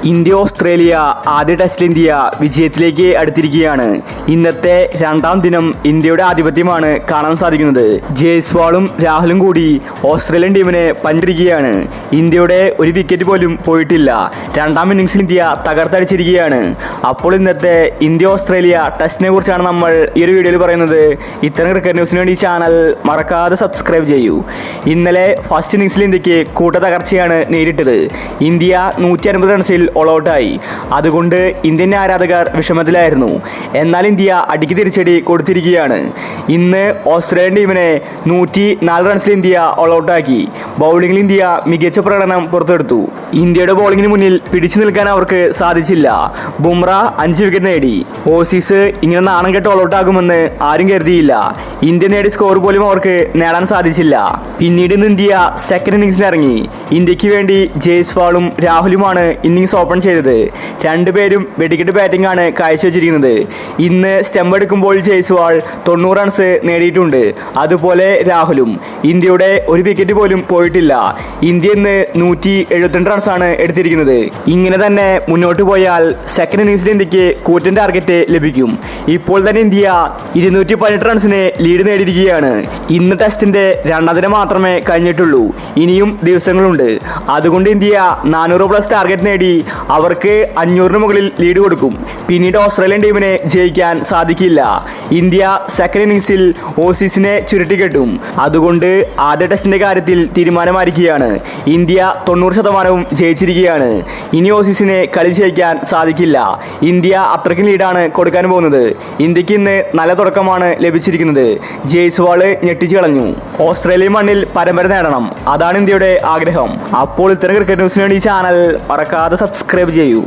India Australia ആദ്യ ടെസ്റ്റിൽ India വിജയത്തിലേക്ക് അടുത്തിരിക്കുകയാണ്. ഇന്നത്തെ രണ്ടാം ദിനം ഇന്ത്യയുടെ ആധിപത്യമാണ് കാണാൻ സാധിക്കുന്നത്. ജയ്സ്വാളും രാഹുലും കൂടി ഓസ്ട്രേലിയൻ ടീമിനെ പഞ്ചിരിക്കുകയാണ്. ഇന്ത്യയുടെ ഒരു വിക്കറ്റ് പോലും പോയിട്ടില്ല. രണ്ടാം ഇന്നിംഗ്സിൽ ഇന്ത്യ തകർത്തടിച്ചിരിക്കുകയാണ്. അപ്പോൾ ഇന്നത്തെ ഇന്ത്യ ഓസ്ട്രേലിയ ടെസ്റ്റിനെ കുറിച്ചാണ് നമ്മൾ ഈ ഒരു വീഡിയോയിൽ പറയുന്നത്. ഇത്തരം ക്രിക്കറ്റ് ന്യൂസിന് വേണ്ടി ചാനൽ മറക്കാതെ സബ്സ്ക്രൈബ് ചെയ്യൂ. ഇന്നലെ ഫസ്റ്റ് ഇന്നിംഗ്സിൽ ഇന്ത്യക്ക് കൂട്ട തകർച്ചയാണ് നേരിട്ടത്. ഇന്ത്യ 150 റൺസിൽ ഓൾ ഔട്ടായി. അതുകൊണ്ട് ഇന്ത്യൻ ആരാധകർ വിഷമത്തിലായിരുന്നു. എന്നാൽ ഇന്ത്യ അടിക്ക് തിരിച്ചടി കൊടുത്തിരിക്കുകയാണ്. ഇന്ന് ഓസ്ട്രേലിയൻ ടീമിനെ 104 റൺസിൽ ഇന്ത്യ ഓൾ ഔട്ടാക്കി. ബൗളിംഗിൽ ഇന്ത്യ മികച്ച പ്രകടനം പുറത്തെടുത്തു. ഇന്ത്യയുടെ ബൗളിംഗിന് മുന്നിൽ പിടിച്ചു നിൽക്കാൻ അവർക്ക് സാധിച്ചില്ല. ബുംറ 5 വിക്കറ്റ് നേടി. ഓസീസ് ഇങ്ങനെ നാണം കെട്ട് ഓൾ ഔട്ടാകുമെന്ന് ആരും കരുതിയില്ല. ഇന്ത്യ നേടിയ സ്കോർ പോലും അവർക്ക് നേടാൻ സാധിച്ചില്ല. പിന്നീട് ഇന്ന് ഇന്ത്യ സെക്കൻഡ് ഇന്നിംഗ്സിൽ ഇറങ്ങി. ഇന്ത്യക്ക് വേണ്ടി ജയ്സ്വാളും രാഹുലുമാണ് ഇന്നിംഗ്സ് ഓപ്പൺ ചെയ്തത്. രണ്ടുപേരും വെടിക്കെട്ട് ബാറ്റിംഗ് ആണ് കാഴ്ചവെച്ചിരിക്കുന്നത്. ഇന്ന് സ്റ്റംപ് എടുക്കുമ്പോൾ ജയ്സ്വാൾ 90 റൺസ് നേടിയിട്ടുണ്ട്. അതുപോലെ രാഹുലും. ഇന്ത്യയുടെ ഒരു വിക്കറ്റ് പോലും പോയിട്ടില്ല. ഇന്ത്യ ഇന്ന് 172 റൺസാണ് എടുത്തിരിക്കുന്നത്. ഇങ്ങനെ തന്നെ മുന്നോട്ട് പോയാൽ സെക്കൻഡ് ഇന്നിംഗ്സിൽ ഇന്ത്യക്ക് കൂറ്റൻ ടാർഗറ്റ് ലഭിക്കും. ഇപ്പോൾ തന്നെ ഇന്ത്യ 218 റൺസിന് ലീഡ് നേടിയിരിക്കുകയാണ്. ഇന്ന് ടെസ്റ്റിന്റെ രണ്ടാം ദിനം മാത്രമേ കഴിഞ്ഞിട്ടുള്ളൂ. ഇനിയും ദിവസങ്ങളുണ്ട്. അതുകൊണ്ട് ഇന്ത്യ 400+ ടാർഗറ്റ് നേടി അവർക്ക് 500 മുകളിൽ ലീഡ് കൊടുക്കും. പിന്നീട് ഓസ്ട്രേലിയൻ ടീമിനെ ജയിക്കാൻ സാധിക്കില്ല. ഇന്ത്യ സെക്കൻഡ് ഇന്നിംഗ്സിൽ ഓസീസിനെ ചുരുട്ടിക്കെട്ടും. അതുകൊണ്ട് ആദ്യ ടെസ്റ്റിന്റെ കാര്യത്തിൽ തീരുമാനമായിരിക്കുകയാണ്. ഇന്ത്യ 90% ജയിച്ചിരിക്കുകയാണ്. ഇനി ഓസീസിനെ കളി ജയിക്കാൻ സാധിക്കില്ല. ഇന്ത്യ അത്രയ്ക്കും ലീഡാണ് കൊടുക്കാൻ പോകുന്നത്. ഇന്ത്യക്ക് ഇന്ന് നല്ല തുടക്കമാണ് ലഭിച്ചിരിക്കുന്നത്. ജയ്സ്വാള് ഞെട്ടിച്ചു കളഞ്ഞു. ഓസ്ട്രേലിയൻ മണ്ണിൽ പരമ്പര നേടണം, അതാണ് ഇന്ത്യയുടെ ആഗ്രഹം. അപ്പോൾ ഇത്തരം ക്രിക്കറ്റ് ന്യൂസിന് വേണ്ടി ചാനൽ മറക്കാതെ സബ്സ്ക്രൈബ് ചെയ്യൂ.